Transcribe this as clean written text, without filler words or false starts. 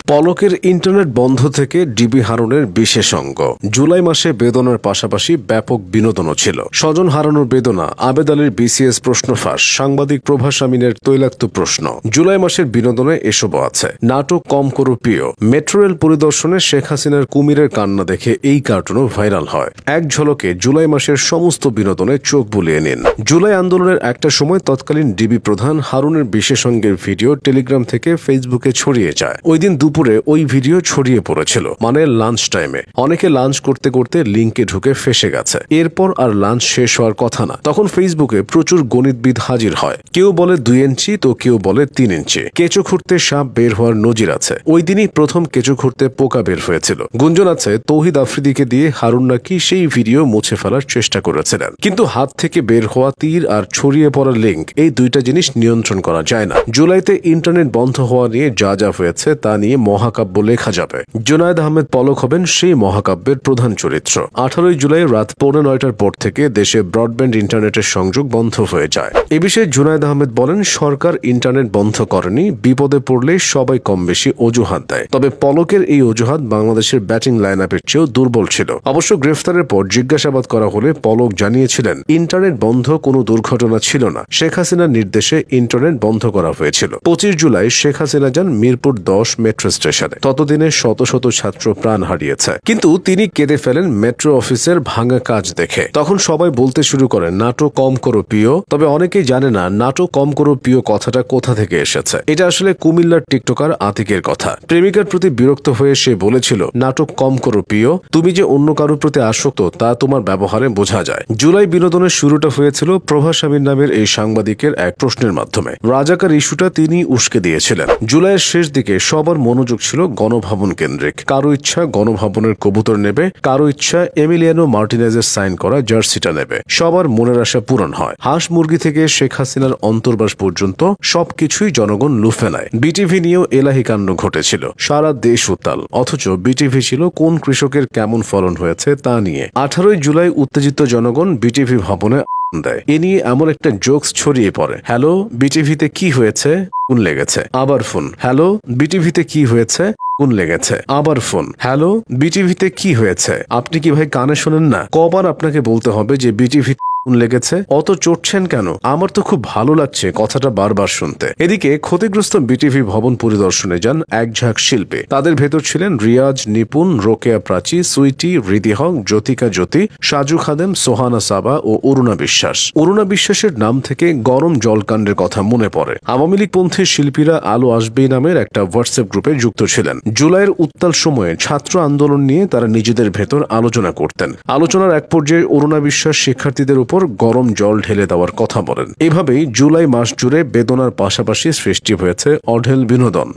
পলকের ইন্টারনেট বন্ধ থেকে ডিবি হারুনের বিশেষ অঙ্গ। জুলাই মাসে বেদনার পাশাপাশি ব্যাপক বিনোদনও ছিল। স্বজন হারানোর বেদনা, আবেদ আলীর বিসিএস প্রশ্ন ফাঁস, সাংবাদিক প্রভাস আমিনের তৈলাক্ত প্রশ্ন। জুলাই মাসের বিনোদনে এসবও আছে। নাটক কম করো প্রিয়, মেট্রো রেল পরিদর্শনে শেখ হাসিনার কুমিরের কান্না দেখে এই কার্টুনও ভাইরাল হয়। এক ঝলকে জুলাই মাসের সমস্ত বিনোদনে চোখ বুলিয়ে নিন। জুলাই আন্দোলনের একটা সময় তৎকালীন ডিবি প্রধান হারুনের বিশেষ অঙ্গের ভিডিও টেলিগ্রাম থেকে ফেসবুকে ছড়িয়ে যায়। ওই দিন দুপুরে ওই ভিডিও ছড়িয়ে পড়েছিল, মানে লাঞ্চ টাইমে। অনেকে লাঞ্চ করতে করতে লিঙ্কে ঢুকে ফেসে গেছে। এরপর আর লাঞ্চ শেষ হওয়ার কথা না, তখন ফেসবুকে প্রচুর গণিতবিদ হাজির হয়। কেউ বলে 2 ইঞ্চি তো কেউ বলে 3 ইঞ্চি। কেঁচো খুঁড়তে সাপ বের হওয়ার নজির আছে। ওই দিনই প্রথম কেঁচো খুঁড়তে পোকা বের হয়েছিল। গুঞ্জন আছে তৌহিদ আফ্রিদিকে দিয়ে হারুন নাকি সেই ভিডিও মুছে ফেলার চেষ্টা করেছিলেন, কিন্তু হাত থেকে বের হওয়া তীর আর ছড়িয়ে পড়া লিঙ্ক, এই দুইটা জিনিস নিয়ন্ত্রণ করা যায় না। জুলাইতে ইন্টারনেট বন্ধ হওয়া নিয়ে যা যা হয়েছে তা নিয়ে মহাকাব্য লেখা যাবে। জুনায়েদ আহমেদ পলক হবেন সেই মহাকাব্যের প্রধান চরিত্র। 18 জুলাই রাত 9:15টার পর থেকে দেশে ব্রডব্যান্ড ইন্টারনেটের সংযোগ বন্ধ হয়ে যায়। এ বিষয়ে জুনায়েদ আহমেদ বলেন, সরকার ইন্টারনেট বন্ধ করেনি, বিপদে পড়লে সবাই কম বেশি অজুহাত দেয়। তবে পলকের এই অজুহাত বাংলাদেশের ব্যাটিং লাইন আপের চেয়েও দুর্বল ছিল। অবশ্য গ্রেফতারের পর জিজ্ঞাসাবাদ করা হলে পলক জানিয়েছিলেন, ইন্টারনেট বন্ধ কোনো দুর্ঘটনা ছিল না, শেখ হাসিনার নির্দেশে ইন্টারনেট বন্ধ করা হয়েছিল। 25 জুলাই শেখ হাসিনা যান মিরপুর 10 মেট্রো স্টেশনে। ততদিনে শত শত ছাত্র প্রাণ হারিয়েছে, কিন্তু তিনি কেঁদে ফেলেন মেট্রো অফিসের ভাঙা কাজ দেখে। তখন সবাই বলতে শুরু করে, নাটক কম করো প্রিয়। তবে অনেকেই জানে না নাটক কম করো প্রিয় কথাটা কোথা থেকে এসেছে। এটা আসলে কুমিল্লার টিকটকার আতিকের কথা। প্রেমিকার প্রতি বিরক্ত হয়ে সে বলেছিল, নাটক কম করো প্রিয়, তুমি যে অন্য কারোর প্রতি আসক্ত তা তোমার ব্যবহারে বোঝা যায়। জুলাই বিনোদনের শুরুটা হয়েছিল প্রভাস আমিন নামের এই সাংবাদিকের এক প্রশ্নের মাধ্যমে। রাজাকার ইস্যুটা তিনি উস্কে দিয়েছিলেন। জুলাইয়ের শেষ দিকে সবার মনোযোগ ছিল গণভবন কেন্দ্রিক। কারো ইচ্ছা গণভবনের কবুতর নেবে, কারো ইচ্ছা এমিলিয়ানো মার্টিনেজের সাইন করা জার্সিটা নেবে। সবার মনের আশা পূরণ হয়। হাঁস মুরগি থেকে শেখ হাসিনার অন্তর্বাস পর্যন্ত সবকিছুই জনগণ লুফে নেয়। বিটিভি নিয়েও এলাহি কাণ্ড ঘটেছিল। সারা দেশ উত্তাল, অথচ বিটিভি ছিল কোন কৃষকের কেমন ফলন হয়েছে তা নিয়ে। 18 জুলাই উত্তেজিত জনগণ বিটিভি ভবনে দেয়। এ নিয়ে এমন একটা জোকস ছড়িয়ে পড়ে, হ্যালো বিটিভিতে কি হয়েছে, কোন লেগেছে, আবার ফোন, হ্যালো বিটিভিতে কি হয়েছে, কোন লেগেছে, আবার ফোন, হ্যালো বিটিভিতে কি হয়েছে। আপনি কি ভাই কানে শোনেন না? কবার আপনাকে বলতে হবে যে বিটিভি লেগেছে? অত চড়ছেন কেন? আমার তো খুব ভালো লাগছে কথাটা বারবার শুনতে। এদিকে ক্ষতিগ্রস্ত বিটিভি ভবন পরিদর্শনে যান এক ঝাঁক শিল্পী। তাদের ভেতর ছিলেন রিয়াজ, নিপুণ, রোকেয়া প্রাচী, সুইটি, হৃদি হক, জ্যোতিকা জ্যোতি, সাজু খাদেম, সোহানা সাবা ও অরুণা বিশ্বাস। অরুণা বিশ্বাসের নাম থেকে গরম জলকাণ্ডের কথা মনে পড়ে। আওয়ামী লীগপন্থী শিল্পীরা আলো আসবেই নামের একটা হোয়াটসঅ্যাপ গ্রুপে যুক্ত ছিলেন। জুলাইয়ের উত্তাল সময়ে ছাত্র আন্দোলন নিয়ে তারা নিজেদের ভেতর আলোচনা করতেন। আলোচনার এক পর্যায়ে অরুণা বিশ্বাস শিক্ষার্থীদের উপর গরম জল ঢেলে দেওয়ার কথা বলেন। এভাবেই জুলাই মাস জুড়ে বেদনার পাশাপাশি সৃষ্টি হয়েছে অঢেল বিনোদন।